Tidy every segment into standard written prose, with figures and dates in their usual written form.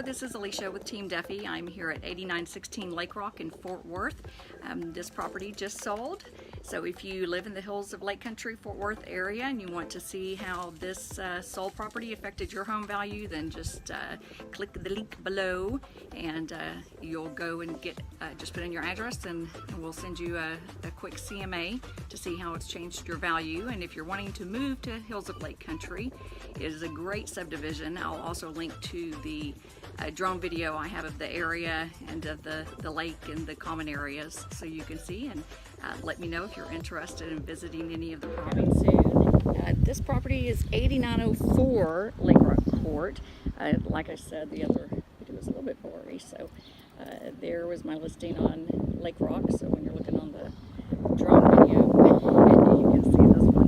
Hello, this is Alicia with Team Duffy. I'm here at 8916 Lake Rock in Fort Worth. This property just sold. So if you live in the hills of Lake Country, Fort Worth area and you want to see how this sold property affected your home value, then just click the link below and you'll go and get, just put in your address and we'll send you a quick CMA to see how it's changed your value. And if you're wanting to move to hills of Lake Country, it is a great subdivision. I'll also link to the drone video I have of the area and of the lake and the common areas so you can see, and let me know if you're interested in visiting any of the properties soon. This property is 8904 Lake Rock Court. Like I said, the other video was a little bit blurry, so there was my listing on Lake Rock. So when you're looking on the drone video, you can see this one.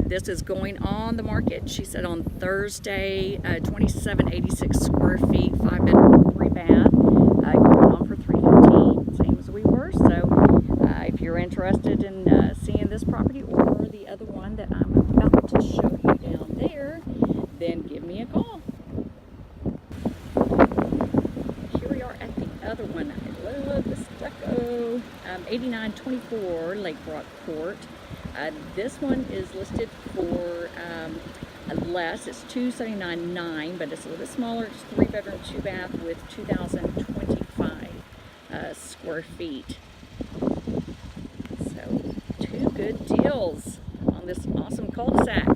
This is going on the market, she said, on Thursday, 2786 square feet, 5-bedroom, 3-bath, going on for $315, same as we were. So if you're interested in seeing this property or the other one that I'm about to show you down there, then give me a call. Here we are at the other one. I love the stucco. 8924 Lake Rock Court. This one is listed for less. It's $279,900, but it's a little bit smaller. It's 3-bedroom, 2-bath with 2,025 square feet. So 2 good deals on this awesome cul-de-sac.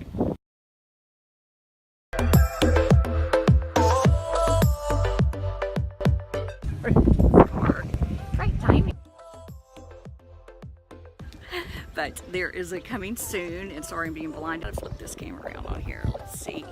Great timing. But there is a coming soon, and sorry I'm being blind. I'll flip this camera around on here. Let's see.